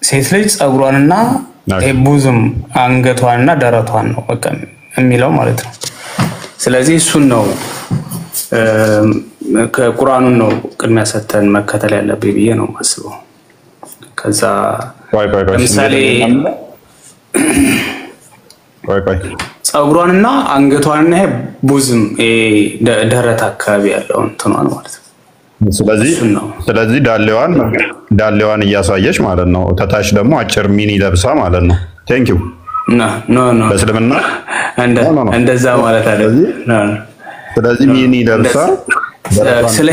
ሴት ልጅ ጸጉሯንና ብዙም አንገቷንና ደረቷን ነው በቃ የሚለው ማለት ነው ስለዚህ እሱን ነው ከቁርአኑን ነው ቅድሚያ ሰተን መከተል ያለብኝ ብዬ ነው ማስበው ከዛ ለምሳሌ ጸጉሯንና አንገቷንና ብዙም ደረት አካባቢ ያለው እንትኗን ማለት ነው ስለዚህ ዳሌዋን እያሳየች ማለት ነው ተታች ደግሞ አጭር ሚኒ ለብሳ ማለት ነው ቴንክ ዩ ኖ በስልምና እንደዛ ማለት አይደለም ስለዚህ ሚኒ ለብሳ ስለ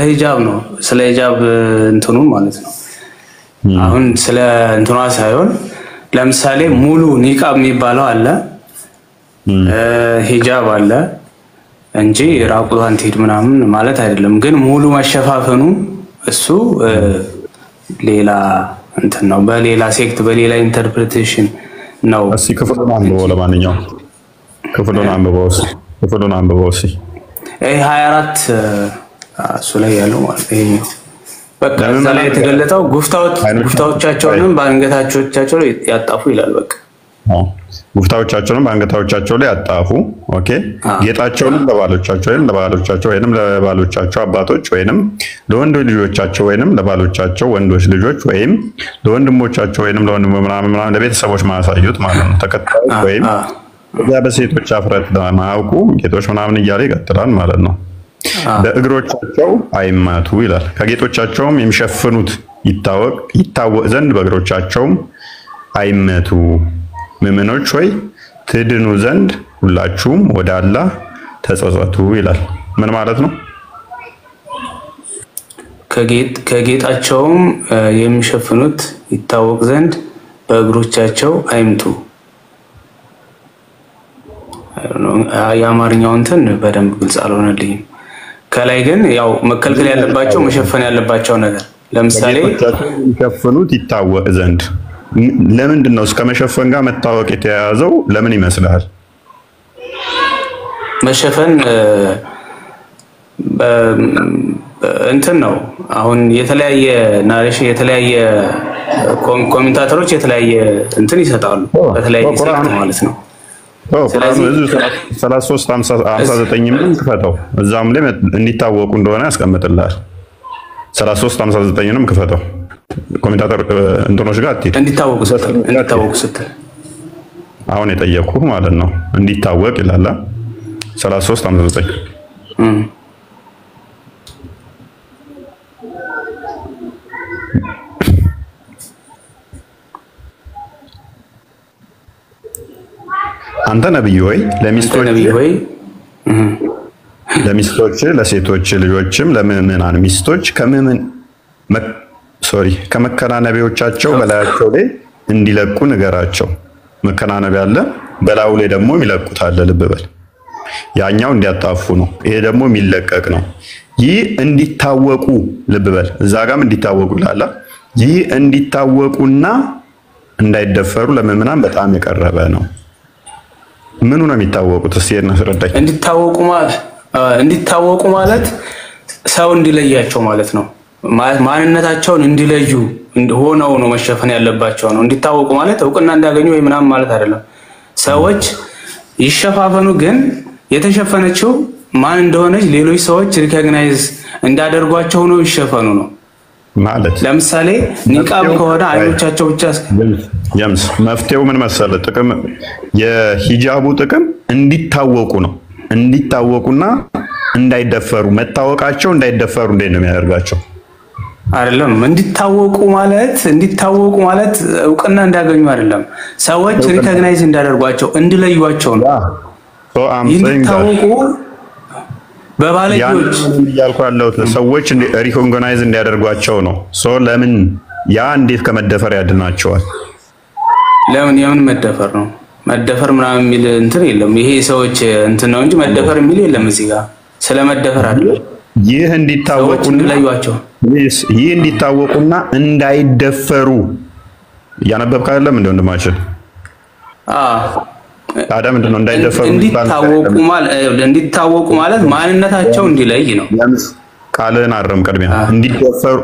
ሂጃብ ነው ስለ ሂጃብ እንትኑ ማለት ነው አሁን ስለ እንትኗ ሳይሆን ለምሳሌ ሙሉ ኒቃብ የሚባለው አለ ሂጃብ አለ እንጂ ራቁቷን ትሄድ ምናምን ማለት አይደለም ግን ሙሉ መሸፋፈኑ እሱ ሌላ እንትን ነው በሌላ ሴክት በሌላ ኢንተርፕሪቴሽን ነው እሺ ክፍሉን አንብበው ለማንኛውም ክፍሉን አንብበው እሺ 24 እሱ ላይ ያለው ማለት ነው በቃ እዛ ላይ የተገለጠው ጉፍታዎቻቸውንም በአንገታቸው ላይ ያጣፉ ይላል በቃ ጉፍታዎቻቸውንም በአንገታቸው ላይ ያጣፉ ኦኬ ጌጣቸውንም ለባሎቻቸው ወይንም ለባሎቻቸው አባቶች ወይንም ለወንድ ልጆቻቸው ወይንም ለባሎቻቸው ወንዶች ልጆች ወይም ለወንድሞቻቸው ወይንም ለወንድሞ ምናምን ለቤተሰቦች ማሳዩት ማለት ነው ተከታዮች ወይም በሴቶች አፍረት ለማያውቁ ጌጦች ምናምን እያለ ይቀጥላል ማለት ነው በእግሮቻቸው አይማቱ ይላል ከጌጦቻቸውም የሚሸፍኑት ይታወቅ ዘንድ በእግሮቻቸውም አይመቱ ምእመኖች ሆይ ትድኑ ዘንድ ሁላችሁም ወደ አላህ ተጸጸቱ ይላል ምን ማለት ነው ከጌጣቸውም የሚሸፍኑት ይታወቅ ዘንድ በእግሮቻቸው አይምቱ የአማርኛው እንትን በደንብ ግልጽ አልሆነልኝም ከላይ ግን ያው መከልከል ያለባቸው መሸፈን ያለባቸው ነገር ለምሳሌ የሚሸፍኑት ይታወቅ ዘንድ ለምንድን ነው እስከ መሸፈን ጋር መታወቅ የተያያዘው ለምን ይመስላል መሸፈን እንትን ነው አሁን የተለያየ ናሬሽን የተለያየ ኮሜንታተሮች የተለያየ እንትን ይሰጣሉ በተለያየ ሴክት ማለት ነው 3359 ምን ክፈተው እዛም ላይ እንዲታወቁ እንደሆነ ያስቀምጥልሃል 3359ንም ክፈተው ኮሜንታተር እንትኖች ጋር አትሄድ እንዲታወቁ ስትል አሁን የጠየቁህ ማለት ነው እንዲታወቅ ይላል 3359 አንተ ነብይ ሆይ ለሚስቶች ለሴቶች ልጆችም ለምእመናን ሚስቶች ከመከናነቢያዎቻቸው በላያቸው ላይ እንዲለቁ ንገራቸው መከናነቢያ አለ በላዩ ላይ ደግሞ ይለቁታል ልብ በል ያኛው እንዲያጣፉ ነው ይሄ ደግሞ የሚለቀቅ ነው ይህ እንዲታወቁ ልብ በል እዛ ጋርም እንዲታወቁ ይላል ይህ እንዲታወቁና እንዳይደፈሩ ለምእመናን በጣም የቀረበ ነው ምኑ ነው የሚታወቁት እስቲ እናስረዳኝ እንዲታወቁ ማለት ሰው እንዲለያቸው ማለት ነው ማንነታቸውን እንዲለዩ ሆነው ነው መሸፈን ያለባቸው ነው እንዲታወቁ ማለት እውቅና እንዳገኙ ወይ ምናምን ማለት አይደለም ሰዎች ይሸፋፈኑ ግን የተሸፈነችው ማን እንደሆነች ሌሎች ሰዎች ሪኮግናይዝ እንዳደርጓቸው ነው ይሸፈኑ ነው ማለት ለምሳሌ ኒቃብ ከሆነ አይኖቻቸው ብቻ ያምስ መፍቴው ምን መሰለ ጥቅም የሂጃቡ ጥቅም እንዲታወቁ ነው እንዲታወቁና እንዳይደፈሩ መታወቃቸው እንዳይደፈሩ እንዴት ነው የሚያደርጋቸው አይደለም እንዲታወቁ ማለት እውቅና እንዳገኙ አይደለም ሰዎች ሪኮግናይዝ እንዳደርጓቸው እንዲለዩዋቸው ነው እንዲታወቁ በባለጆች ያልኳለው ሰዎች ሪኮግናይዝ እንዲያደርጓቸው ነው ለምን ያ እንዴት ከመደፈር ያድናቸዋል ለምን የምን መደፈር ነው መደፈር ምናምን የሚል እንትን የለም ይሄ ሰዎች እንትን ነው እንጂ መደፈር የሚል የለም እዚህ ጋር ስለመደፈር አይደለም ይህ እንዲታወቁና እንዳይደፈሩ ያነበብክ አይደለም እንደ ወንድማችን ታዲያ ምንድነው እንዳይደፈሩ እንዲታወቁ ማለት ማንነታቸው እንዲለይ ነው ቃልን አረም ቅድሚያ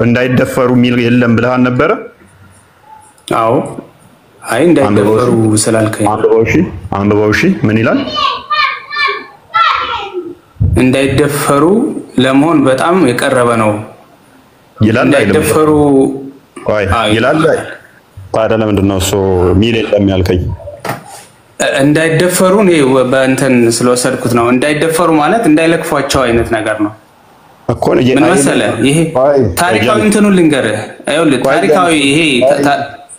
እንዳይደፈሩ የሚል የለም ብለሃል ነበረ? አዎ አይ እንዳይደፈሩ ስላልከኝ አንብበው እሺ ምን ይላል? እንዳይደፈሩ ለመሆን በጣም የቀረበ ነው ይላል። እንዳይደፈሩ ይላል። ታዲያ ለምንድን ነው እሱ ሚል የለም ያልከኝ? እንዳይደፈሩ ነው በእንትን ስለወሰድኩት ነው። እንዳይደፈሩ ማለት እንዳይለክፏቸው አይነት ነገር ነው እኮ። ምን መሰለህ ይሄ ታሪካዊ እንትኑን ልንገርህ። አይውልህ ታሪካዊ ይሄ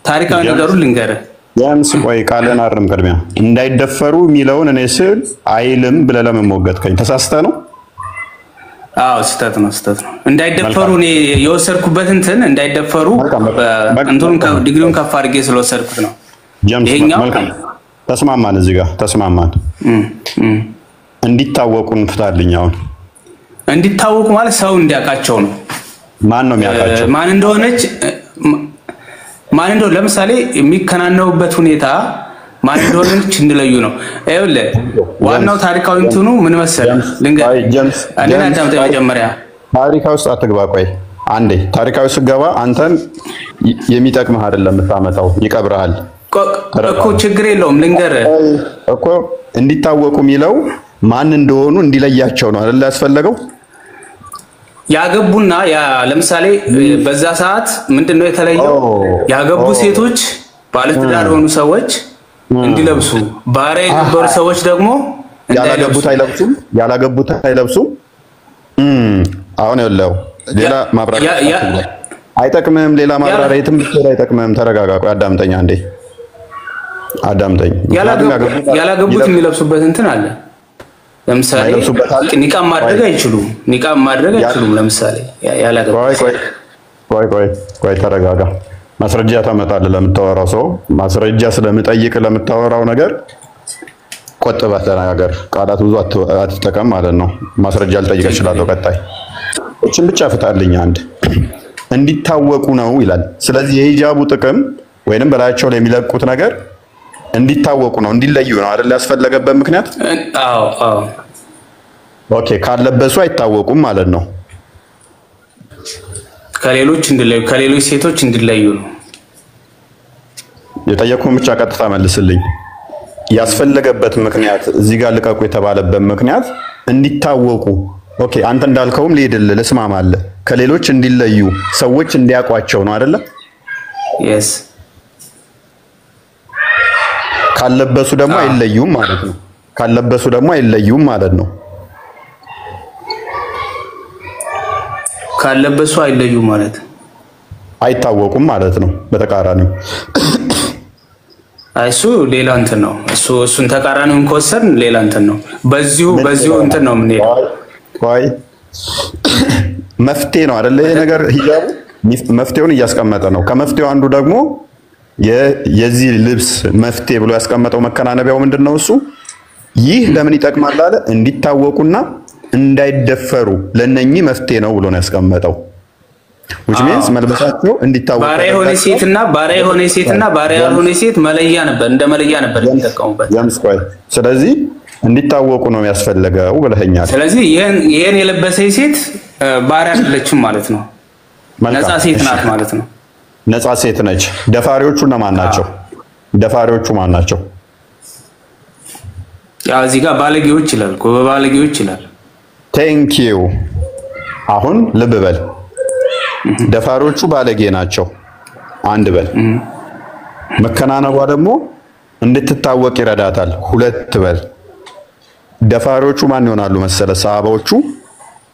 ታሪካዊ ነገሩን ልንገርህ። ያንስ ቆይ ቃልን አርም ቅድሚያ እንዳይደፈሩ የሚለውን እኔ ስል አይልም ብለህ ለምን ሞገትከኝ? ተሳስተህ ነው? አዎ ስህተት ነው እንዳይደፈሩ እኔ የወሰድኩበት እንትን እንዳይደፈሩ እንትኑን ዲግሪውን ከፍ አድርጌ ስለወሰድኩት ነው። ይሄኛው ተስማማን፣ እዚህ ጋር ተስማማን። እንዲታወቁ እንፍታልኝ። አሁን እንዲታወቁ ማለት ሰው እንዲያውቃቸው ነው። ማን ነው የሚያውቃቸው? ማን እንደሆነ ለምሳሌ የሚከናነቡበት ሁኔታ ማን እንደሆነች እንለዩ ነው። አይውልህ ዋናው ታሪካዊ እንትኑ ምን መሰለህ ልንገርህ። አንዴና አዳምጠኝ መጀመሪያ። ታሪካዊ ውስጥ አትግባ። ቆይ አንዴ ታሪካዊ ስትገባ አንተን የሚጠቅምህ አይደለም የምታመጣው፣ ይቀብርሃል እኮ። ችግር የለውም ልንገርህ እኮ። እንዲታወቁ የሚለው ማን እንደሆኑ እንዲለያቸው ነው አይደል ያስፈለገው? ያገቡና ለምሳሌ በዛ ሰዓት ምንድነው የተለየው? ያገቡ ሴቶች ባለትዳር የሆኑ ሰዎች እንዲለብሱ፣ ባሪያ የነበሩ ሰዎች ደግሞ ያላገቡት አይለብሱም። አሁን ያለው ሌላ ማብራሪያ አይጠቅምህም። ሌላ ማብራሪያ የትም ብትሄድ አይጠቅምህም። ተረጋጋ። ቆይ አዳምጠኝ አንዴ አዳምጠኝ። ያላገቡት የሚለብሱበት እንትን አለ። ለምሳሌ ኒቃብ ማድረግ አይችሉም። ለምሳሌ ያላገቡት ቆይ ተረጋጋ። ማስረጃ ታመጣለህ ለምታወራው ሰው። ማስረጃ ስለምጠይቅ ለምታወራው ነገር ቆጥበህ ተናገር። ቃላት ብዙ አትጠቀም ማለት ነው። ማስረጃ ልጠይቅ እችላለሁ። ቀጣይ እቺን ብቻ ፍታልኝ። አንድ እንዲታወቁ ነው ይላል። ስለዚህ የሂጃቡ ጥቅም ወይንም በላያቸው ላይ የሚለቁት ነገር እንዲታወቁ ነው፣ እንዲለዩ ነው አይደል ያስፈለገበት ምክንያት? አዎ ኦኬ። ካለበሱ አይታወቁም ማለት ነው። ከሌሎች ሴቶች እንዲለዩ ነው። የጠየቁን ብቻ ቀጥታ መልስልኝ። ያስፈለገበት ምክንያት እዚህ ጋር ልቀቁ የተባለበት ምክንያት እንዲታወቁ። ኦኬ አንተ እንዳልከውም ልሄድልህ ልስማማለህ። ከሌሎች እንዲለዩ ሰዎች እንዲያውቋቸው ነው አይደለ? yes ካለበሱ ደግሞ አይለዩም ማለት ነው። ካለበሱ ደግሞ አይለዩም ማለት ነው። ካለበሱ አይለዩም ማለት አይታወቁም ማለት ነው። በተቃራኒው እሱ ሌላ እንትን ነው። እሱን ተቃራኒውን ከወሰድን ሌላ እንትን ነው። በዚሁ እንትን ነው የምንሄደው። ቆይ መፍትሄ ነው አይደለ? ይሄ ነገር ሂጃቡ መፍትሄውን እያስቀመጠ ነው። ከመፍትሄው አንዱ ደግሞ የዚህ ልብስ መፍትሄ ብሎ ያስቀመጠው መከናነቢያው ምንድነው? እሱ ይህ ለምን ይጠቅማል አለ? እንዲታወቁና እንዳይደፈሩ ለነኚህ መፍትሄ ነው ብሎ ነው ያስቀመጠው። which means መልበሳቸው እንዲታወቁ ባሪያ የሆነ ሴትና ባሪያ ያልሆነ ሴት መለያ ነበር፣ እንደ መለያ ነበር የሚጠቀሙበት። ቆይ ስለዚህ እንዲታወቁ ነው ያስፈልገው ብለኸኛል። ስለዚህ ይሄን የለበሰ ሴት ባሪያ አይደለችም ማለት ነው። ነፃ ሴት ናት ማለት ነው። ነፃ ሴት ነች። ደፋሪዎቹ እነማን ናቸው? ደፋሪዎቹ ማን ናቸው? ያው እዚህ ጋር ባለጌዎች ይላል እኮ፣ በባለጌዎች ይላል። ቴንክ ዩ። አሁን ልብ በል። ደፋሪዎቹ ባለጌ ናቸው አንድ በል። መከናነቧ ደግሞ እንድትታወቅ ይረዳታል ሁለት በል። ደፋሪዎቹ ማን ይሆናሉ መሰለ? ሰሃባዎቹ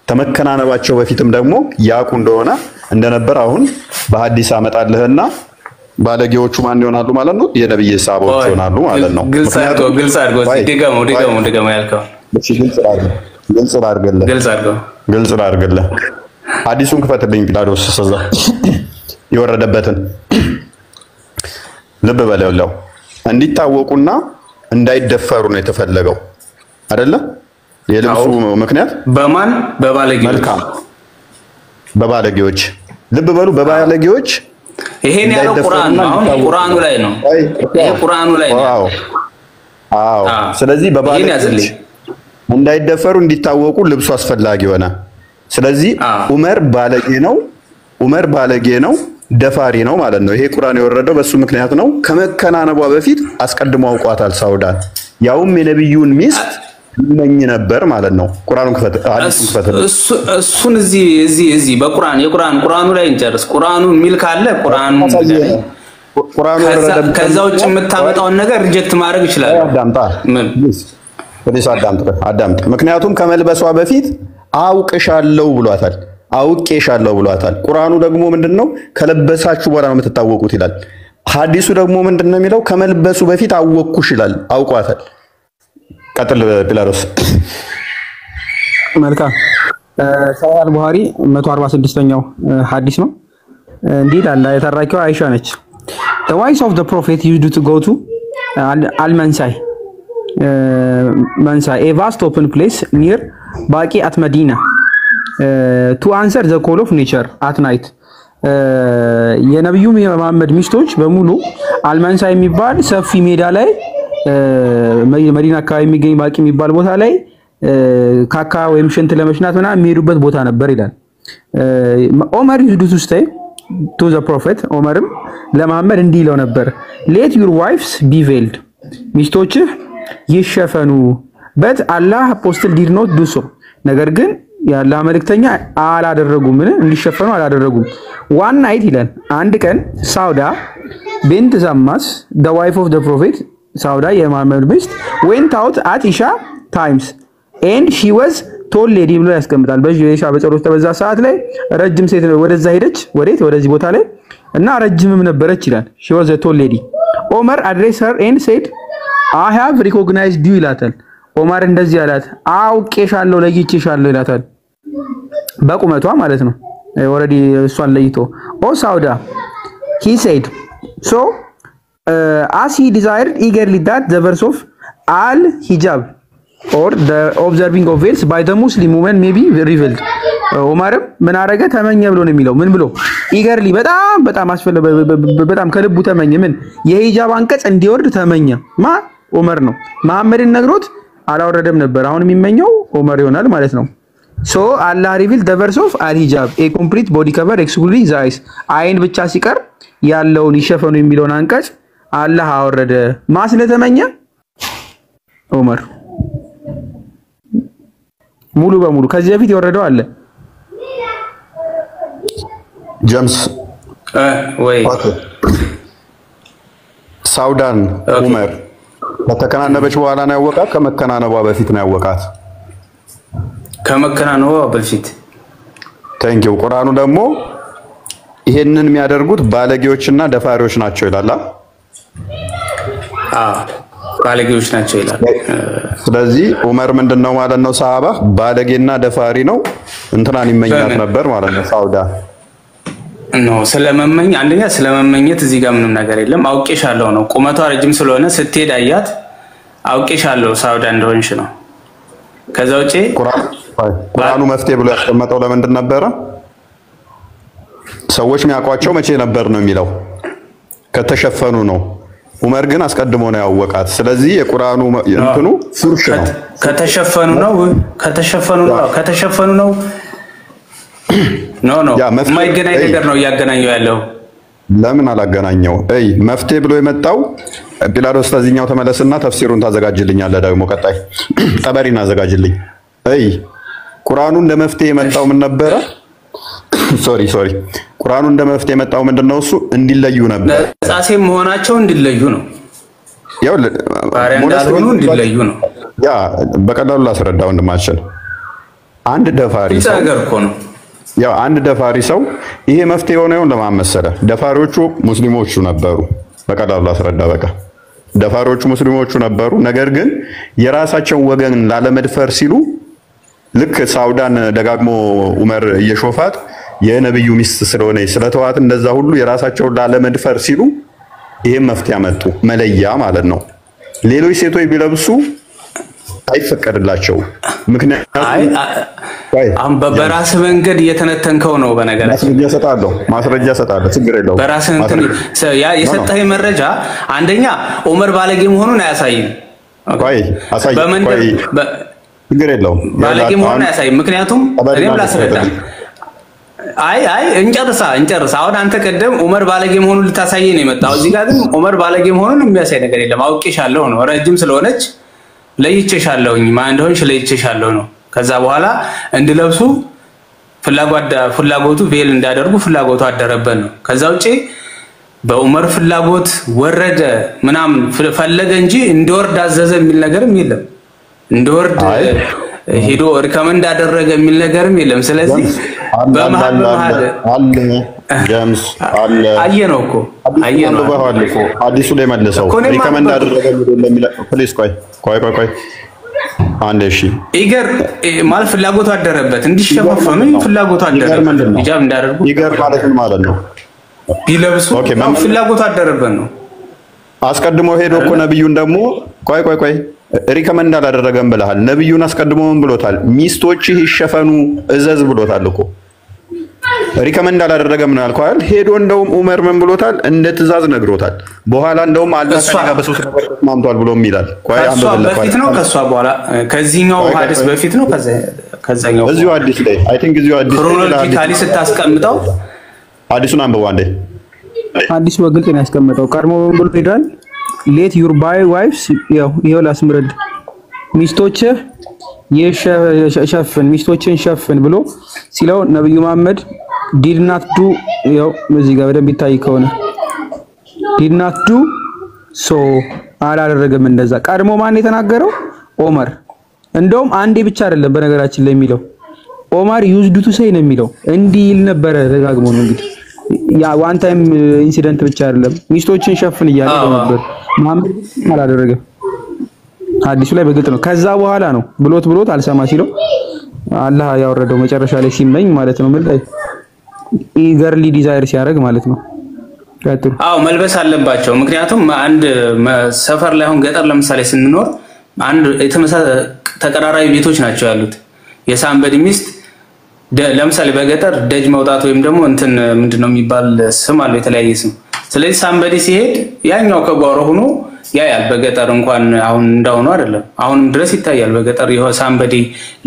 ተመከናነባቸው በፊትም ደግሞ ያቁ እንደሆነ እንደነበር አሁን በሐዲስ አመጣልህና ባለጌዎቹ ማን ይሆናሉ ማለት ነው? የነብይ ሰሃባዎች ይሆናሉ ማለት ነው። ግልጽ አድርገው ያልከው። እሺ ግልጽ አድርግልህ። ሐዲሱን ክፈትልኝ ጲላጦስ ሰዛ የወረደበትን ልብ በለው። እንዲታወቁና እንዳይደፈሩ ነው የተፈለገው አይደለ? የልብሱ ምክንያት በማን? በባለጌዎች። መልካም በባለጌዎች። ልብ በሉ በባለጌዎች። ይሄን ያለው ቁርአን ነው። አሁን ቁርአኑ ላይ ነው። ይሄ ቁርአኑ ላይ ነው። አዎ። ስለዚህ በባለጌዎች እንዳይደፈሩ እንዲታወቁ ልብሱ አስፈላጊ ሆነ። ስለዚህ ዑመር ባለጌ ነው ደፋሪ ነው ማለት ነው። ይሄ ቁርአን የወረደው በሱ ምክንያት ነው። ከመከናነቧ በፊት አስቀድሞ አውቋታል ሳውዳን፣ ያውም የነብዩን ሚስት ይመኝ ነበር ማለት ነው። ቁርአኑን ክፈት። እሱን እዚህ ቁርአኑ ላይ እንጨርስ። ቁርአኑ የሚል ካለ ቁርአኑ ከዛ ውጭ የምታመጣውን ነገር ሪጀክት ማድረግ ይችላል። አዳምጥ። ምክንያቱም ከመልበሷ በፊት አውቅሻለሁ ብሏታል። ቁርአኑ ደግሞ ምንድነው ከለበሳችሁ በኋላ ነው የምትታወቁት ይላል። ሐዲሱ ደግሞ ምንድነው የሚለው ከመልበሱ በፊት አወቅኩሽ ይላል። አውቋታል። ቀጥል ፒላሮስ። መልካም ሰሒህ አልቡኻሪ 146ኛው ሐዲስ ነው። እንዲህ አላ የተራኪው አይሻ ነች። The wives of the prophet used to go to Al-Mansai, a vast open place near Baqi at Medina, to answer the call of nature at night. የነብዩ መሐመድ ሚስቶች በሙሉ አልመንሳ የሚባል ሰፊ ሜዳ ላይ መዲና አካባቢ የሚገኝ ባቂ የሚባል ቦታ ላይ ካካ ወይም ሽንት ለመሽናት ምናምን የሚሄዱበት ቦታ ነበር ይላል። ዑመር used to stay to the prophet, ዑመርም ለመሐመድ እንዲህ ይለው ነበር let your wives be veiled, ሚስቶችህ ይሸፈኑ but Allah apostle did not do so, ነገር ግን የአላህ መልእክተኛ አላደረጉም እንዲሸፈኑ አላደረጉም። one night ይላል አንድ ቀን ሳውዳ ቢንት ዘማስ the wife of the prophet, ሳውዳ የመሐመድ ሚስት went out at Isha times and she was tall lady ብሎ ያስቀምጣል። በኢሻ በጸሎት ተበዛ ሰዓት ላይ ረጅም ሴት ወደዛ ሄደች ወደዚህ ቦታ ላይ እና ረጅምም ነበረች ይላል። she was a tall lady. ዑመር addressed her and said I have recognized you ይላታል። ዑመር እንደዚህ አላት አውቄሻለሁ ለይቼሻለሁ ይላታል። በቁመቷ ማለት ነው ኦሬዲ እሷን ለይቶ ኦ ሳውዳ he said so as he desired eagerly that the verse of al-hijab or the observing of veils by the Muslim women may be revealed. ዑመርም ምን አረገ ተመኘ ብሎ ነው የሚለው። ምን ብሎ eagerly በጣም በጣም ከልቡ ተመኘ። ምን የሂጃብ አንቀጽ እንዲወርድ ተመኘ። ዑመር ነው። መሐመድን ነግሮት አላወረደም ነበር። አሁን የሚመኘው ዑመር ይሆናል ማለት ነው። so Allah revealed the verse of al-hijab, a complete body cover excluding the eyes, አይን ብቻ ሲቀር ያለውን ይሸፈኑ የሚለውን አንቀጽ አላህ አወረደ። ስለተመኘ ዑመር ሙሉ በሙሉ ከዚህ በፊት የወረደው አለ ጀምስ ወይ ሳውዳን ዑመር ከተከናነበች በኋላ ነው ያወቃት? ከመከናነቧ በፊት ነው ያወቃት? ከመከናነቧ በፊት። ታንኪው። ቁርአኑ ደግሞ ይሄንን የሚያደርጉት ባለጌዎችና ደፋሪዎች ናቸው ይላል። ባለጌዎች ናቸው ይላል። ስለዚህ ዑመር ምንድነው ማለት ነው? ሰሃባ ባለጌና ደፋሪ ነው እንትናን ይመኛት ነበር ማለት ነው። ሳውዳ ነው ስለመመኝ አንደኛ ስለመመኘት እዚህ ጋር ምንም ነገር የለም። አውቄሻለሁ ነው። ቁመቷ ረጅም ስለሆነ ስትሄድ አያት አውቄሻለሁ ሳውዳ እንደሆንሽ ነው። ከዛ ውጪ ቁርአኑ መፍትሄ ብሎ ያስቀመጠው ለምንድን ነበረ? ሰዎች የሚያውቋቸው መቼ ነበር ነው የሚለው? ከተሸፈኑ ነው። ዑመር ግን አስቀድሞ ነው ያወቃት። ስለዚህ የቁርአኑ እንትኑ ፉርሽ ነው። ከተሸፈኑ ነው ኖ የማይገናኝ ነገር ነው እያገናኘው ያለው። ለምን አላገናኘው? መፍትሄ ብሎ የመጣው ፒላሮስ ተዚህኛው ተመለስና ተፍሲሩን ታዘጋጅልኛለህ። ደግሞ ቀጣይ ጠበሪን አዘጋጅልኝ። ቁርአኑ እንደ መፍትሄ የመጣው ምን ነበረ? ሶሪ ቁርአኑ እንደ መፍትሄ የመጣው ምንድነው? እሱ እንዲለዩ ነበር። ጻሴ መሆናቸው እንዲለዩ ነው። ያው እንዳልሆኑ እንዲለዩ ነው። ያ በቀላሉ ላስረዳ ወንድማችን። አንድ ደፋሪ ሰው ነው። ያው አንድ ደፋሪ ሰው ይሄ መፍትሄ የሆነው ለማን መሰለ? ደፋሪዎቹ ሙስሊሞቹ ነበሩ። በቀላሉ ላስረዳ። በቃ ደፋሪዎቹ ሙስሊሞቹ ነበሩ። ነገር ግን የራሳቸውን ወገን ላለመድፈር ሲሉ ልክ ሳውዳን ደጋግሞ ዑመር እየሾፋት የነብዩ ሚስት ስለሆነ ስለተዋት እንደዛ ሁሉ የራሳቸውን ላለመድፈር ሲሉ ይሄን መፍትሄ አመጡ። መለያ ማለት ነው። ሌሎች ሴቶች ቢለብሱ አይፈቀድላቸው። ምክንያቱም በራስ መንገድ እየተነተንከው ነው። በነገራችን ማስረጃ ሰጣለሁ። ችግር የለውም። በራስ እንትን የሰጠህ መረጃ አንደኛ ዑመር ባለጌ መሆኑን አያሳይም። ችግር የለውም ባለጌ መሆኑን ያሳይ። ምክንያቱም እኔም ላስረዳ። አይ እንጨርሳ። አሁን አንተ ቀደም ዑመር ባለጌ መሆኑን ልታሳየኝ ነው የመጣው። እዚህ ጋር ግን ዑመር ባለጌ መሆኑን የሚያሳይ ነገር የለም። አውቄሻለሁ ነው፣ ረጅም ስለሆነች ለይቼሻለሁኝ፣ ማን እንደሆንሽ ለይቼሻለሁ ነው። ከዛ በኋላ እንድለብሱ ፍላጎቱ ቬል እንዳደርጉ ፍላጎቱ አደረበት ነው። ከዛ ውጪ በዑመር ፍላጎት ወረደ ምናምን ፈለገ እንጂ እንዲወርድ አዘዘ የሚል ነገርም የለም። እንዲወርድ ሄዶ ሪከመንድ አደረገ የሚል ነገርም የለም። ስለዚህ በመሃል አለ ጀምስ አለ አየነው እኮ አዲሱ ላይ መልሰው ሪከመንድ አደረገ የሚል ፕሊስ ቆይ አንዴ እሺ ይገር ማለት ፍላጎቱ አደረበት እንዲሸፋፈኑ ፍላጎቱ አደረበት ሂጃብ እንዳደርጉ ይገር ማለት ነው ቢለብሱ ፍላጎቱ አደረበት ነው። አስቀድሞ ሄዶ እኮ ነብዩን ደግሞ ቆይ ሪከመንድ አላደረገም ብለሃል። ነብዩን አስቀድሞ ምን ብሎታል? ሚስቶችህ ይሸፈኑ እዘዝ ብሎታል እኮ። ሪከመንድ አላደረገም ነው ያልከው አይደል? ሄዶ እንደውም ዑመር ምን ብሎታል? እንደ ትእዛዝ ነግሮታል። በኋላ እንደውም አላህ ከጋ በሶስት ነገር ተስማምቷል ብሎም ይላል። ቆይ አንበለፈ በፊት ነው ከሷ በኋላ ከዚህኛው ሐዲስ በፊት ነው ከዛኛው እዚሁ ሐዲስ ላይ አይ ቲንክ እዚሁ ሐዲስ ክሮኖሎጂካሊ ስታስቀምጠው ሐዲሱን አንብበው አንዴ። ሐዲሱ በግልጽ ነው ያስቀመጠው። ቀድሞ ምን ብሎ ሄዷል? ሌት ዩር ባይ ዋይፍስ ይኸው ላስምረድ ሚስቶችህ ሚስቶችን ሸፍን ብሎ ሲለው ነብዩ መሐመድ ዲድ ናት ዱ ያው እዚህ ጋር በደንብ ይታይ ከሆነ ዲድ ናት ዱ ሶ አላደረገም እንደዛ። ቀድሞ ማን የተናገረው? ዑመር። እንደውም አንዴ ብቻ አይደለም በነገራችን ላይ የሚለው ዑመር ዩዝድ ቱ ሴይ ነው የሚለው እንዲህ ይል ነበረ ደጋግሞ ነው። እንግዲህ ያ ዋን ታይም ኢንሲደንት ብቻ አይደለም ሚስቶችን ሸፍን እያለ ነበር። መሐመድ አላደረገም። ሐዲሱ ላይ በግልጽ ነው። ከዛ በኋላ ነው ብሎት አልሰማ ሲለው አላህ ያወረደው መጨረሻ ላይ ሲመኝ ማለት ነው። ምን ላይ ኢገርሊ ዲዛይር ሲያደርግ ማለት ነው። መልበስ አለባቸው። ምክንያቱም አንድ ሰፈር ላይ አሁን ገጠር ለምሳሌ ስንኖር አንድ ተቀራራቢ ቤቶች ናቸው ያሉት። የሳምበዲ ሚስት ለምሳሌ በገጠር ደጅ መውጣት ወይም ደግሞ እንትን ምንድነው የሚባል ስም አለው የተለያየ ስም። ስለዚህ ሳምበዲ ሲሄድ ያኛው ከጓሮ ሆኖ ያያል። በገጠር እንኳን አሁን እንዳሁኑ አይደለም፣ አሁንም ድረስ ይታያል። በገጠር ይሄ ሳምበዲ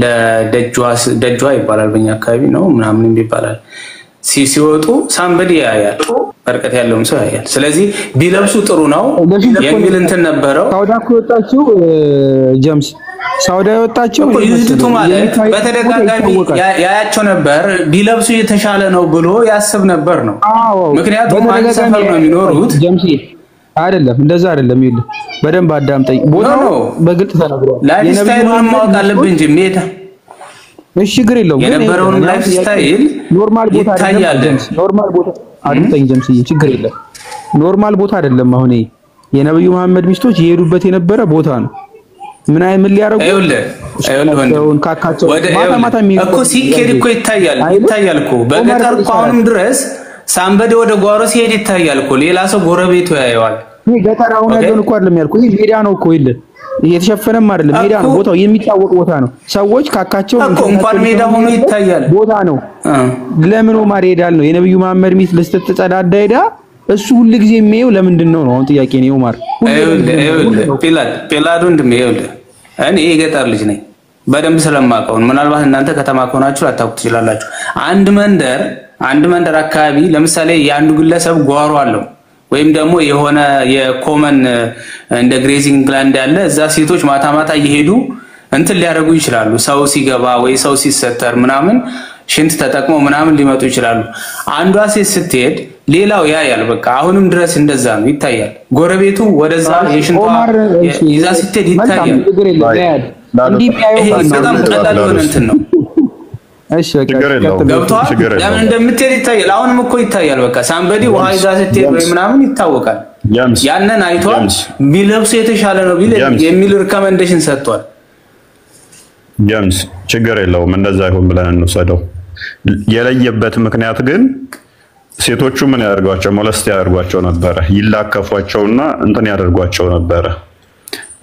ለደጇ ይባላል፣ በእኛ አካባቢ ነው ምናምን ይባላል። ሲወጡ ሳምበዲ ያያል፣ በርቀት ያለውም ሰው ያያል። ስለዚህ ቢለብሱ ጥሩ ነው የሚል እንትን ነበረው። ሳውዲ እኮ ወጣችሁ ጀምስ ሳውዲ ወጣችሁ ይዝቱ ማለት በተደጋጋሚ ያያቸው ነበር። ቢለብሱ የተሻለ ነው ብሎ ያስብ ነበር ነው። ምክንያቱም አንድ ሰፈር ነው የሚኖሩት ጀምስ አይደለም፣ እንደዛ አይደለም። ይኸውልህ በደንብ አዳምጠኝ። ቦታው በግልጽ ተናግሯል። ላይፍ ስታይሉን ማወቅ አለብን እንጂ ሜዳ እሺ ችግር የለውም። የነበረውን ላይፍ ስታይል ኖርማል ቦታ አይደለም። ኖርማል ቦታ አድምጠኝ ጀምስዬ፣ ችግር የለም። ኖርማል ቦታ አይደለም። አሁን የነብዩ መሐመድ ሚስቶች የሄዱበት የነበረ ቦታ ነው። ምን ሊያረጉ ማታ እኮ ሲኬድ እኮ ይታያል እኮ በገጠር እኮ አሁንም ድረስ ሳምበዲ ወደ ጓሮ ሲሄድ ይታያል እኮ ሌላ ሰው ጎረቤቱ ያየዋል። ገጠር አሁን ያለውን እኮ አይደለም ያልኩህ፣ ይሄ ሜዳ ነው እኮ ይል የተሸፈነም አይደለም፣ ሜዳ ነው። ቦታው የሚታወቅ ቦታ ነው። ሰዎች ካካቸው እንኳን ሜዳ ሆኖ ይታያል ቦታ ነው። ለምን ዑመር ይሄዳል ነው? የነብዩ መሐመድ ሚስት ልትጸዳዳ ሄዳ እሱ ሁሉ ጊዜ የሚየው ለምንድን ነው? አሁን ጥያቄ ነው ዑመር። ፒላድ ወንድም ይኸውልህ፣ እኔ የገጠር ልጅ ነኝ በደንብ ስለማውቀው። ምናልባት እናንተ ከተማ ከሆናችሁ ላታውቁ ትችላላችሁ። አንድ መንደር አካባቢ ለምሳሌ የአንዱ ግለሰብ ጓሮ አለው ወይም ደግሞ የሆነ የኮመን እንደ ግሬዚንግ ግላንድ ያለ እዛ ሴቶች ማታ ማታ እየሄዱ እንትን ሊያደርጉ ይችላሉ። ሰው ሲገባ ወይ ሰው ሲሰተር ምናምን ሽንት ተጠቅሞ ምናምን ሊመጡ ይችላሉ። አንዷ ሴት ስትሄድ ሌላው ያያል። በቃ አሁንም ድረስ እንደዛ ነው፣ ይታያል። ጎረቤቱ ወደዛ የሽንቷ ይዛ ስትሄድ ይታያል። ይሄ በጣም ቀላል የሆነ እንትን ነው። እሺ ገብቷል። ለምን እንደምትሄድ ይታያል። አሁንም እኮ ይታያል። በቃ ሳምበዲ ውሃ ይዛ ስትሄድ ወይ ምናምን ይታወቃል። ያንን አይቷል። ቢለብሱ የተሻለ ነው ቢል የሚል ሪኮመንዴሽን ሰጥቷል። ጀምስ ችግር የለውም፣ እንደዛ ይሁን ብለን እንወሰደው። የለየበት ምክንያት ግን ሴቶቹ ምን ያደርጓቸው ሞለስት ያደርጓቸው ነበረ፣ ይላከፏቸውና እንትን ያደርጓቸው ነበረ።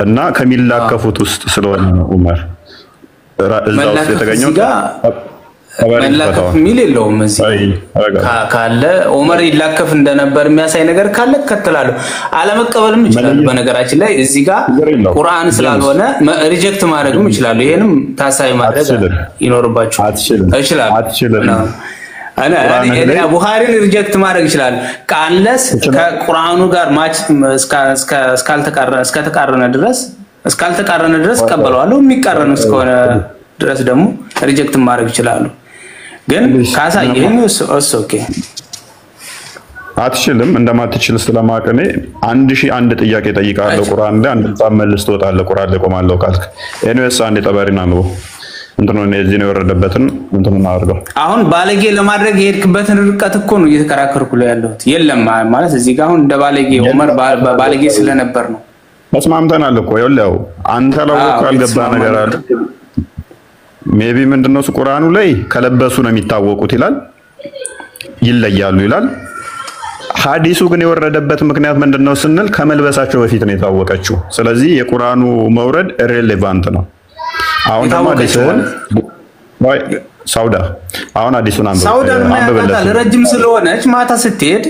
እና ከሚላከፉት ውስጥ ስለሆነ ዑመር እዛው የተገኘው መላከፍ የሚል የለውም እዚህ ካለ ዑመር ይላከፍ እንደነበር የሚያሳይ ነገር ካለ እከተላለሁ። አለመቀበልም ይችላል። በነገራችን ላይ እዚህ ጋር ቁርአን ስላልሆነ ሪጀክት ማድረግም ይችላል። ይሄንም ታሳቢ ማድረግ ይኖርባችኋል። እችላለሁ እኔ ቡኻሪን ሪጀክት ማድረግ ይችላል። ቃልስ ከቁርአኑ ጋር ማች እስካልተቃረነ ድረስ ቀበለዋለሁ። የሚቃረን እስከሆነ ድረስ ደግሞ ሪጀክት ማድረግ ይችላል። ግን ካሳየኝ ኦኬ አትችልም። እንደማትችል ስለማቀኔ 1001 ጥያቄ ጠይቃለሁ ቁርአን ላይ አንድ መልስ ትወጣለህ። ቁርአን ላይ ቆማለሁ ካልክ ኤኒዌይስ አንዴ ጠበሪና ነው እንትኑ እዚህ ነው የወረደበትን እንትኑ አድርገው። አሁን ባለጌ ለማድረግ የሄድክበትን ርቀት እኮ ነው እየተከራከርኩ ላይ ያለሁት። የለም ማለት እዚህ ጋር አሁን እንደ ባለጌ ዑመር ባለጌ ስለነበር ነው። ተስማምተናል እኮ ያው አንተ ላወቅ ያልገባ ነገር አለ። ሜቢ ምንድነው ቁርአኑ ላይ ከለበሱ ነው የሚታወቁት ይላል፣ ይለያሉ ይላል። ሐዲሱ ግን የወረደበት ምክንያት ምንድነው ስንል ከመልበሳቸው በፊት ነው የታወቀችው። ስለዚህ የቁርአኑ መውረድ ሪሌቫንት ነው። አሁን ደግሞ አዲሱን ሳውዳ አሁን አዲሱን አንብበለት ረጅም ስለሆነች ማታ ስትሄድ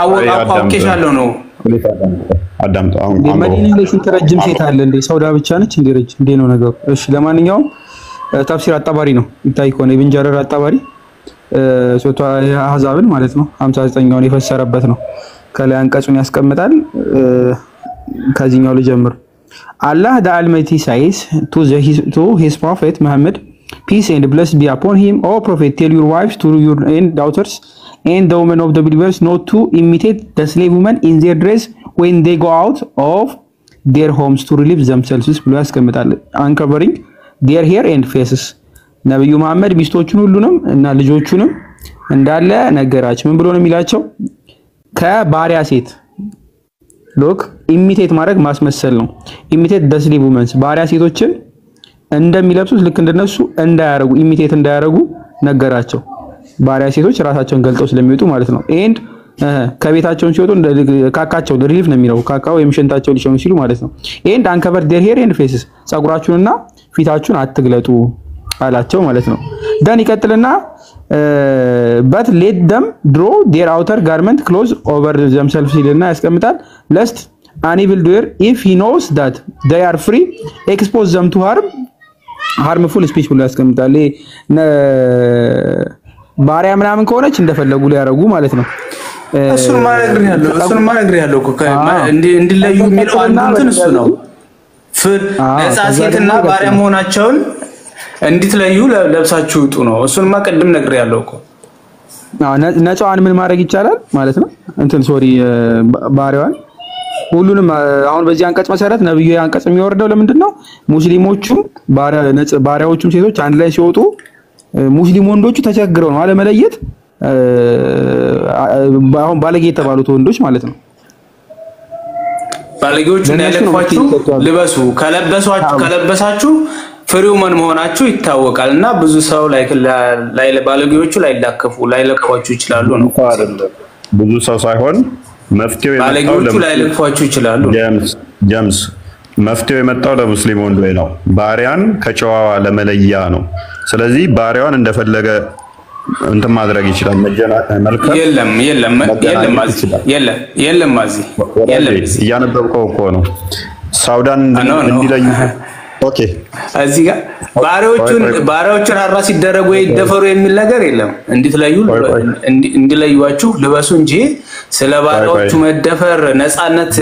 አውቄሻለሁ ነው አዳምጥ። አሁን መዲና ላይ ስንት ረጅም ሴት አለ እንዴ? ሳውዳ ብቻ ነች እንዴ ረጅም? እንዴ ነው ነገሩ? እሺ ለማንኛውም ተፍሲር አጣባሪ ነው ይታይ ኮነ ኢብን ጀረር አጣባሪ ሶቷ አህዛብን ማለት ነው 59ኛውን የፈሰረበት ነው። ከላይ አንቀጹን ያስቀምጣል። ከዚህኛው ልጀምር። Allah the Almighty says to his prophet Muhammad, peace and blessed be upon him, O prophet, tell your wives to your daughters and the women of the believers not to imitate the slave women in their dress when they go out of their homes to relieve themselves ብሎ ያስቀምጣል። uncovering their hair and faces ነብዩ መሐመድ ሚስቶቹን ሁሉንም እና ልጆቹንም እንዳለ ነገራቸው። ምን ብሎ ነው የሚላቸው? ከባሪያ ሴት ሎክ ኢሚቴት ማድረግ ማስመሰል ነው። ኢሚቴት the slave women ባሪያ ሴቶችን እንደሚለብሱት ልክ እንደነሱ እንዳያረጉ ኢሚቴት እንዳያረጉ ነገራቸው። ባሪያ ሴቶች ራሳቸውን ገልጠው ስለሚወጡ ማለት ነው። ኤንድ ከቤታቸውን ሲወጡ ካካቸው ሪሊፍ ነው የሚለው ካካው የምሽንታቸው ሊሸኑ ሲሉ ማለት ነው። ኤንድ አንከቨር their hair and faces ጸጉራችሁንና ፊታችሁን አትግለጡ አላቸው ማለት ነው። ዳን ይቀጥልና but let them draw their outer garment close over themselves ይልና ያስቀምጣል። lest an evil doer if he knows that they are free expose them to harmful speech ብሎ ያስቀምጣል። ባሪያ ምናምን ከሆነች እንደፈለጉ ሊያረጉ ማለት ነው። እሱን ማነግር ያለው እኮ እንዲለዩ የሚለው እንትን እሱ ነው። ነፃ ሴትና ባሪያ መሆናቸውን እንድትለዩ ለብሳችሁ ውጡ ነው። እሱንማ ቅድም ነግሬ ያለው እኮ ነፃዋን ምን ማድረግ ይቻላል ማለት ነው። እንትን ሶሪ ባሪያዋን ሁሉንም አሁን በዚህ አንቀጽ መሰረት ነብዩ አንቀጽ የሚወርደው ለምንድነው? ሙስሊሞቹም ባሪያዎቹም ሴቶች አንድ ላይ ሲወጡ ሙስሊም ወንዶቹ ተቸግረው ነው አለመለየት። አሁን ባለጌ የተባሉት ወንዶች ማለት ነው። ባለጌዎቹን ያለፏችሁ ልበሱ፣ ከለበሳችሁ ፍሪውመን መሆናችሁ ይታወቃልና ብዙ ሰው ላይ ባለጌዎቹ ላይለኳችሁ ይችላሉ ነው አይደለም። ብዙ ሰው ሳይሆን መፍትሄው ባለጌዎቹ ላይለኳችሁ ይችላሉ። ጀምስ መፍትሄው የመጣው ለሙስሊም ወንዶች ነው። ባሪያን ከጨዋዋ ለመለያ ነው። ስለዚህ ባሪያዋን እንደፈለገ እንትን ማድረግ ይችላል። መልካም የለም እያነበብከው እኮ ነው። ሳውዳን እንዲለዩ ኦኬ እዚህ ጋር ባሪያዎቹን አራ ሲደረጉ ይደፈሩ የሚል ነገር የለም። እንዲለዩዋችሁ ልበሱ እንጂ ስለ ባሪያዎቹ መደፈር ነፃነት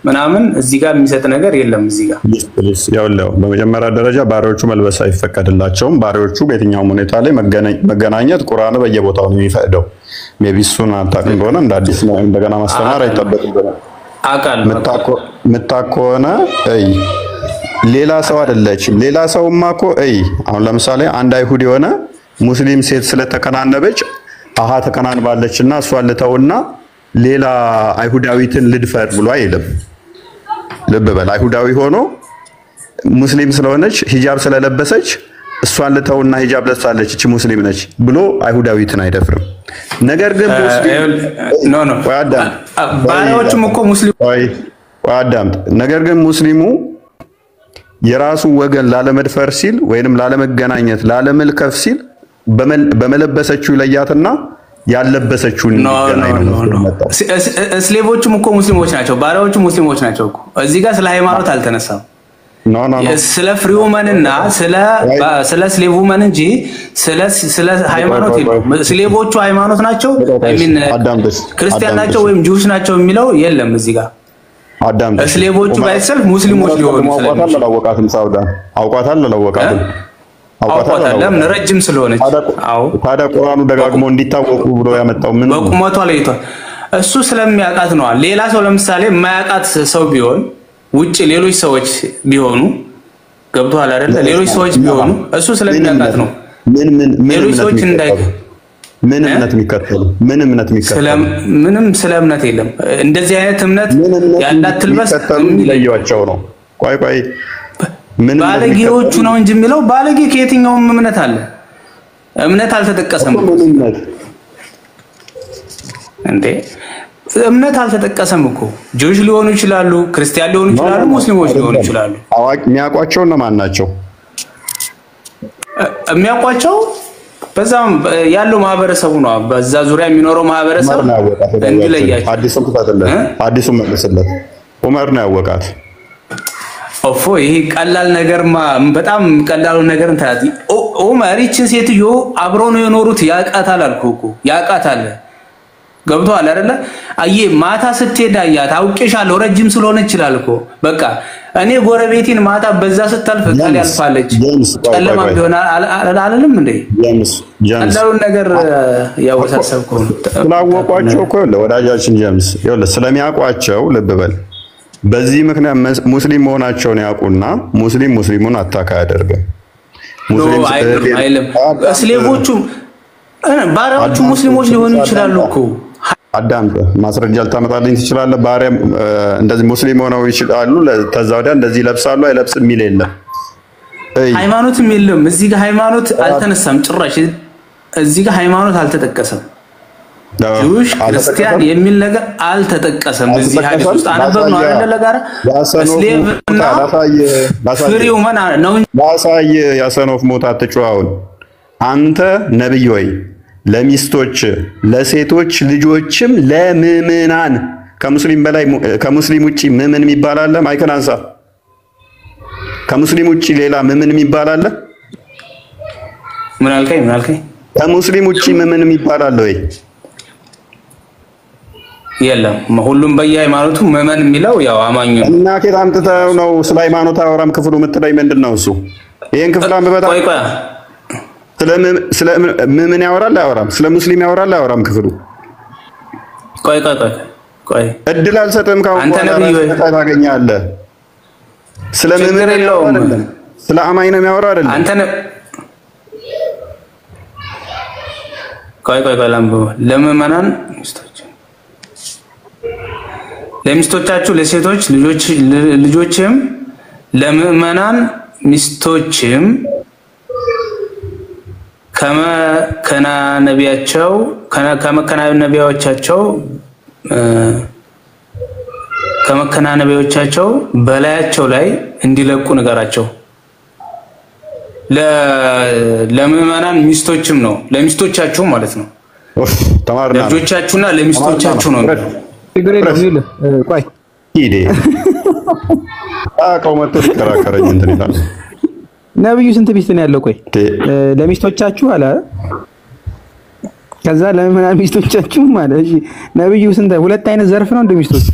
ምናምን እዚህ ጋር የሚሰጥ ነገር የለም። እዚህ ጋር ያው በመጀመሪያ ደረጃ ባሪያዎቹ መልበስ አይፈቀድላቸውም። ባሪያዎቹ በየትኛውም ሁኔታ ላይ መገናኘት ቁርአን በየቦታው ነው የሚፈቅደው። ሜቢ እሱን አታውቅም እንደሆነ እንደ አዲስ ነው እንደገና ማስተማር አይጠበቅም። ምታኮነ ሌላ ሰው አይደለችም። ሌላ ሰውማ እኮ አሁን ለምሳሌ አንድ አይሁድ የሆነ ሙስሊም ሴት ስለተከናነበች ተከናንባለችና እሷን ልተውና ሌላ አይሁዳዊትን ልድፈር ብሎ አይልም። ልብ በል አይሁዳዊ ሆኖ ሙስሊም ስለሆነች ሂጃብ ስለለበሰች እሷን ልተውና ሂጃብ ለብሳለች እቺ ሙስሊም ነች ብሎ አይሁዳዊትን አይደፍርም። ነገር ግን ባሪያዎቹም እኮ ሙስሊም ነገር ግን ሙስሊሙ የራሱ ወገን ላለመድፈር ሲል ወይንም ላለመገናኘት ላለመልከፍ ሲል በመለበሰችው ለያትና ያለበሰችውን ይገናኝ ነው። ስሌቮቹም እኮ ሙስሊሞች ናቸው፣ ባሪያዎቹ ሙስሊሞች ናቸው እኮ። እዚህ ጋር ስለ ሃይማኖት አልተነሳም። ስለ ፍሪውመንና ስለ ስሌቭውመን እንጂ ስለ ሃይማኖት የለም። ስሌቮቹ ሃይማኖት ናቸው ክርስቲያን ናቸው ወይም ጁስ ናቸው የሚለው የለም እዚህ ጋር። ስሌቮቹ ባይሰልፍ ሙስሊሞች ሊሆኑ ስለሚችሉ አውቃታለሁ ረጅም ስለሆነች። አዎ ታዲያ ቁርአኑ ደጋግሞ እንዲታወቁ ብሎ ያመጣው ምን በቁመቷ ለይቷል። እሱ ስለሚያውቃት ነው። ሌላ ሰው ለምሳሌ የማያውቃት ሰው ቢሆን ውጭ ሌሎች ሰዎች ቢሆኑ ገብቷል አይደል? ሌሎች ሰዎች ቢሆኑ እሱ ስለሚያውቃት ነው። ሌሎች ሰዎች ምን እምነት የሚከተሉ ምንም ስለ እምነት የለም። እንደዚህ አይነት እምነት ያላት ትልበስ ለየዋቸው ነው። ቆይ ባለጌዎቹ ነው እንጂ የሚለው ባለጌ ከየትኛውም እምነት አለ? እምነት አልተጠቀሰም እንዴ? እምነት አልተጠቀሰም እኮ። ጆሽ ሊሆኑ ይችላሉ፣ ክርስቲያን ሊሆኑ ይችላሉ፣ ሙስሊሞች ሊሆኑ ይችላሉ። አዋቂ የሚያውቋቸው እነማን ናቸው? የሚያውቋቸው በዛም ያለው ማህበረሰቡ ነው። በዛ ዙሪያ የሚኖረው ማህበረሰብ እንዲለያቸው አዲሱ መልስለት ዑመር ነው ያወቃት። ኦፎ ይሄ ቀላል ነገርማ በጣም ቀላሉ ነገር እንታቲ ዑመር ይችን ሴትዮ አብረው ነው የኖሩት። ያቃታል አልኩህ እኮ ያቃታል። ገብቷል አይደለ? አየ ማታ ስትሄድ አያት። አውቄሻለሁ ረጅም ስለሆነ ይችላል እኮ በቃ እኔ ጎረቤቴን ማታ በዛ ስታልፍ ቃል ያልፋለች ጨለማ ቢሆን አላለም እንዴ? ቀላሉ ነገር ያወሳሰብኩ ነው። ስላወቋቸው እኮ ለወዳጃችን ጀምስ ይኸውልህ ስለሚያውቋቸው ልብ በል። በዚህ ምክንያት ሙስሊም መሆናቸውን ያውቁና ሙስሊሙን አታካ ያደርጋል። ሙስሊም አይልም። ስሌቮቹ ባሪያዎቹ ሙስሊሞች ሊሆኑ ይችላሉ እኮ። አዳምጥ፣ ማስረጃ ልታመጣልኝ ትችላለህ? ባሪያ እንደዚህ ሙስሊም ሆነው ይችላሉ፣ ተዛውዳ እንደዚህ ይለብሳሉ አይለብስም የሚል የለም። ሃይማኖትም የለም እዚህ ጋር። ሃይማኖት አልተነሳም ጭራሽ። እዚህ ጋር ሃይማኖት አልተጠቀሰም። ጁሽ ክርስቲያን የሚል ነገር አልተጠቀሰም እዚህ ሐዲስ ውስጥ። አነበብ ነው አይደል? ለጋራ ስሌቭና ፍሪውመን ነው። ባሳይ ያሰኖፍ ሞት አትጩኸውን። አንተ ነብይ ወይ ለሚስቶች ለሴቶች ልጆችም ለምእመናን ከሙስሊም በላይ ከሙስሊም ውጪ ምእመን የሚባል አለ? ማይክን አንሳ። ከሙስሊም ውጪ ሌላ ምእመን የሚባል አለ? ምን አልከኝ? ከሙስሊም ውጪ ምእመን የሚባል አለ ወይ? የለም። ሁሉም በየሃይማኖቱ ምእመን የሚለው ያው አማኙ ነው። እና ከየት አምጥተው ነው ስለ ሃይማኖት አወራም ክፍሉ የምትለኝ ምንድነው እሱ? ይሄን ክፍል አንብበታ ስለ ምእመን ያወራል አያወራም? ስለ ሙስሊም ያወራል አያወራም ክፍሉ? ቆይ እድል አልሰጥም። ካሁን በኋላ ታገኛለህ። ስለ ምእመን ያወራል አይደለም? ስለ አማኝ ነው የሚያወራው አይደለም? አንተ ቆይ ላምበው ለምእመናን ለሚስቶቻችሁ ለሴቶች ልጆችም ለምእመናን ሚስቶችም ከመከናነቢያዎቻቸው በላያቸው ላይ እንዲለቁ ንገራቸው። ለምእመናን ሚስቶችም ነው ለሚስቶቻችሁ ማለት ነው። ለልጆቻችሁና ለሚስቶቻችሁ ነው። ቆይ ሂዴ አቆመት ተከራከረኝ እንትን ይላል። ነብዩ ስንት ሚስት ነው ያለው? ቆይ ለሚስቶቻችሁ አለ። ከዛ ለምእመናን ሚስቶቻችሁ ማለት እሺ፣ ነብዩ ስንት ሁለት አይነት ዘርፍ ነው እንደ ሚስቶች?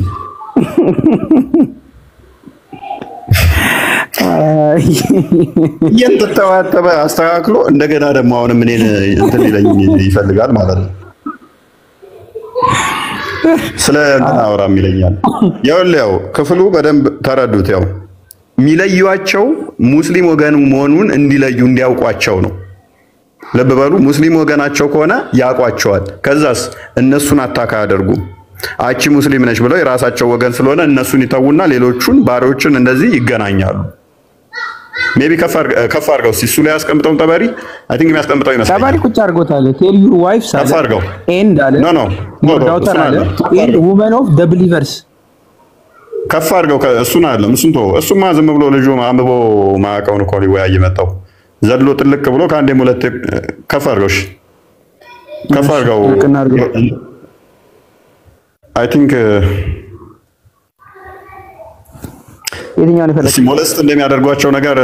እየተተዋተበ አስተካክሎ እንደገና ደግሞ አሁንም እኔን እንትን ይለኝ ይፈልጋል ማለት ነው። ስለ እንትን አወራም ይለኛል። ያው ክፍሉ በደንብ ተረዱት። ያው የሚለዩዋቸው ሙስሊም ወገን መሆኑን እንዲለዩ እንዲያውቋቸው ነው። ልብ በሉ፣ ሙስሊም ወገናቸው ከሆነ ያውቋቸዋል። ከዛስ እነሱን አታካ ያደርጉም። አቺ ሙስሊም ነች ብለው የራሳቸው ወገን ስለሆነ እነሱን ይተውና ሌሎቹን ባሪዎችን እንደዚህ ይገናኛሉ። ሜቢ ከፍ አድርገው እሱ ላይ ያስቀምጠው ጠበሪ አይ ቲንክ የሚያስቀምጠው ይመስላል። ጠበሪ ቁጭ አድርጎታል። ቴል ዩር ዋይፍ ሳለ ከፍ አድርገው ኤንድ አለ ኖ ዳውተር አለ ኤንድ ውመን ኦፍ ዘ ብሊቨርስ ከፍ አድርገው እሱን አይደለም እሱን ተው። እሱማ ዝም ብሎ ልጁ አንብቦ ማያውቀውን እኮ ሊወያይ መጣው። ዘሎ ጥልቅ ብሎ ከአንዴም ሁለቴ ከፍ አድርገው ከፍ አድርገው አይ ቲንክ የትኛውን ይፈልጋል? ሞለስት እንደሚያደርጓቸው ነገር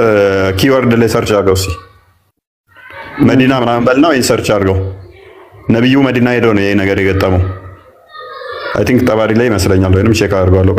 ኪወርድ ላይ ሰርች አድርገው መዲና ምናምን በልና ወይ ሰርች አድርገው። ነብዩ መዲና ሄደው ነው ይሄ ነገር የገጠመው። አይ ቲንክ ጠባሪ ላይ ይመስለኛል፣ ወይንም ቼክ አድርገዋለሁ።